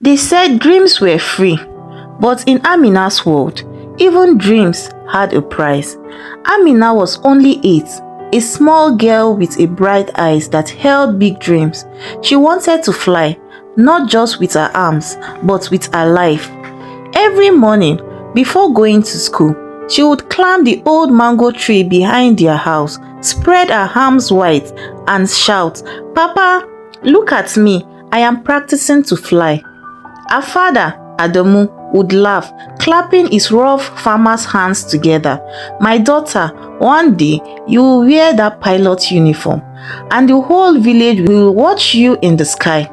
They said dreams were free, but in Amina's world, even dreams had a price. Amina was only 8, a small girl with a bright eyes that held big dreams. She wanted to fly, not just with her arms, but with her life. Every morning, before going to school, she would climb the old mango tree behind their house, spread her arms wide, and shout, "Papa, look at me, I am practicing to fly." Her father, Adamu, would laugh, clapping his rough farmer's hands together. "My daughter, one day you will wear that pilot uniform, and the whole village will watch you in the sky."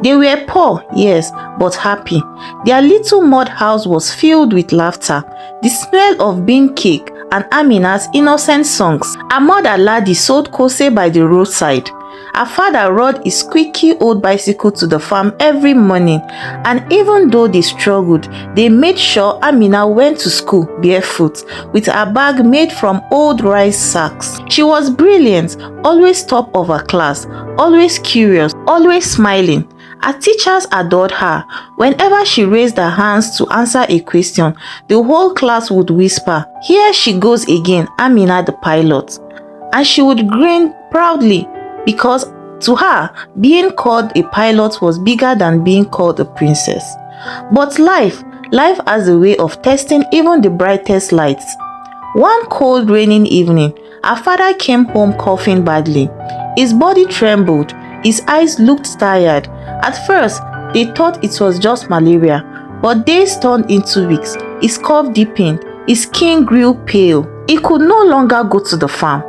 They were poor, yes, but happy. Their little mud house was filled with laughter, the smell of bean cake, and Amina's innocent songs. Her mother Ladi sold kose by the roadside. Her father rode his squeaky old bicycle to the farm every morning, and even though they struggled, they made sure Amina went to school barefoot, with her bag made from old rice sacks. She was brilliant, always top of her class, always curious, always smiling. Her teachers adored her. Whenever she raised her hands to answer a question, the whole class would whisper, "Here she goes again, Amina the pilot." And she would grin proudly, because to her, being called a pilot was bigger than being called a princess. But life has a way of testing even the brightest lights. One cold raining evening, her father came home coughing badly. His body trembled, his eyes looked tired. At first, they thought it was just malaria, but days turned into weeks. His cough deepened, his skin grew pale. He could no longer go to the farm.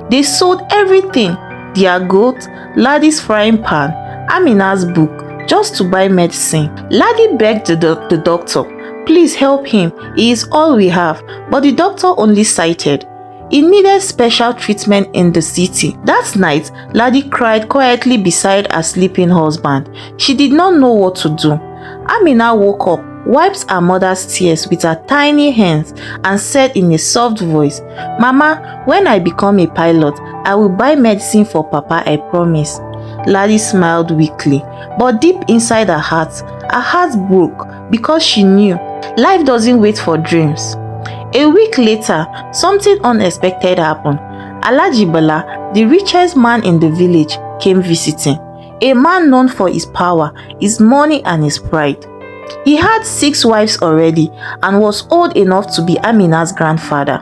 They sold everything, their goat, Ladi's frying pan, Amina's book, just to buy medicine. Ladi begged the doctor, "Please help him, he is all we have," but the doctor only cited, "He needed special treatment in the city." That night, Ladi cried quietly beside her sleeping husband. She did not know what to do. Amina woke up, wiped her mother's tears with her tiny hands, and said in a soft voice, "Mama, when I become a pilot, I will buy medicine for Papa, I promise." Ladi smiled weakly, but deep inside her heart broke, because she knew life doesn't wait for dreams. A week later, something unexpected happened. Alhaji Bala, the richest man in the village, came visiting. A man known for his power, his money, and his pride. He had 6 wives already and was old enough to be Amina's grandfather.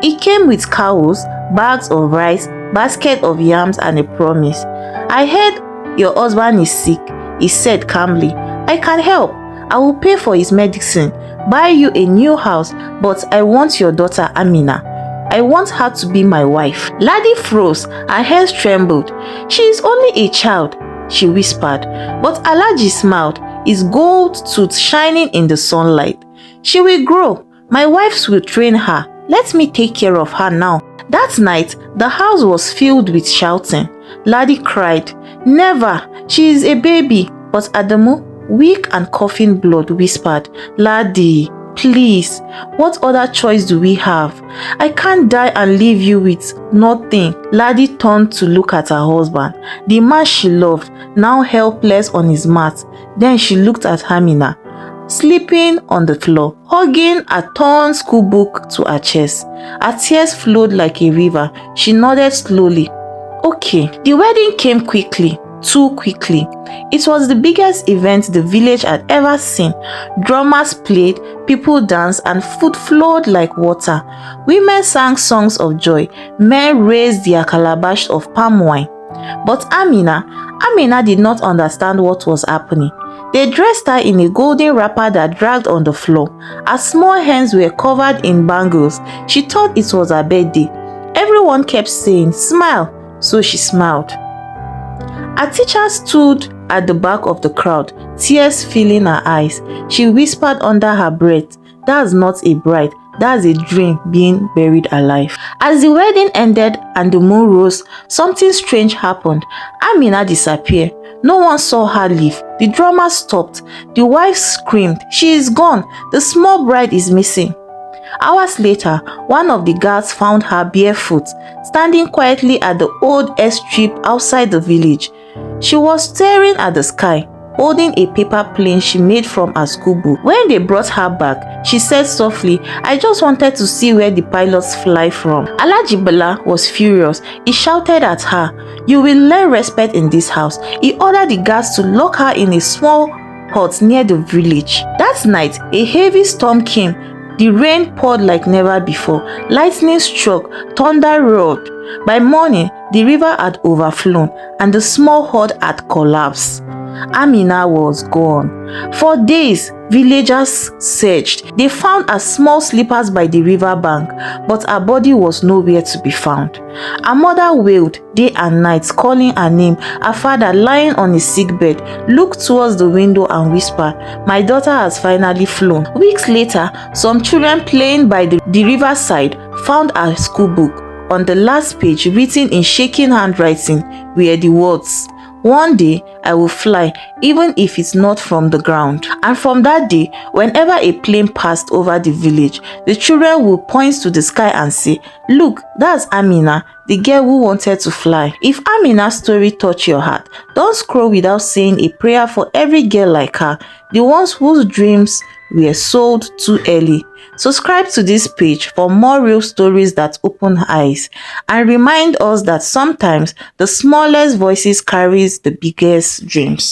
He came with cows, bags of rice, basket of yams, and a promise. "I heard your husband is sick," he said calmly. "I can help. I will pay for his medicine, buy you a new house, but I want your daughter Amina. I want her to be my wife." Ladi froze, her hands trembled. "She is only a child," she whispered, but Alhaji smiled, his gold tooth shining in the sunlight. "She will grow. My wives will train her. Let me take care of her now." That night, the house was filled with shouting. Ladi cried, "Never, she is a baby." But Adamu, weak and coughing blood, whispered, "Ladi, please, what other choice do we have? I can't die and leave you with nothing." Ladi turned to look at her husband, the man she loved, now helpless on his mat. Then she looked at Amina, sleeping on the floor, hugging a torn school book to her chest. Her tears flowed like a river. She nodded slowly. "Okay." The wedding came quickly. Too quickly. It was the biggest event the village had ever seen. Drummers played, people danced, and food flowed like water. Women sang songs of joy. Men raised their calabash of palm wine. But Amina did not understand what was happening. They dressed her in a golden wrapper that dragged on the floor. Her small hands were covered in bangles. She thought it was her birthday. Everyone kept saying, "Smile," so she smiled. Her teacher stood at the back of the crowd, tears filling her eyes. She whispered under her breath, "That's not a bride, that's a dream being buried alive." As the wedding ended and the moon rose, something strange happened. Amina disappeared. No one saw her leave. The drummer stopped. The wife screamed, "She is gone. The small bride is missing." Hours later, one of the guards found her barefoot, standing quietly at the old airstrip outside the village. She was staring at the sky. holding a paper plane she made from her school book. When they brought her back, she said softly, "I just wanted to see where the pilots fly from." Alhaji Bala was furious. He shouted at her, "You will learn respect in this house." He ordered the guards to lock her in a small hut near the village. That night, a heavy storm came. The rain poured like never before. Lightning struck, thunder roared. By morning, the river had overflown and the small hut had collapsed. Amina was gone. For days, villagers searched. They found her small slippers by the river bank, but her body was nowhere to be found. Her mother wailed day and night, calling her name. Her father, lying on his sickbed, looked towards the window and whispered, "My daughter has finally flown." Weeks later, some children playing by the riverside found her school book. On the last page, written in shaking handwriting, were the words, "One day I will fly, even if it's not from the ground." And from that day, whenever a plane passed over the village, the children would point to the sky and say, "Look, that's Amina, the girl who wanted to fly." If Amina's story touched your heart, don't scroll without saying a prayer for every girl like her, the ones whose dreams were sold too early. Subscribe to this page for more real stories that open eyes and remind us that sometimes the smallest voices carries the biggest dreams.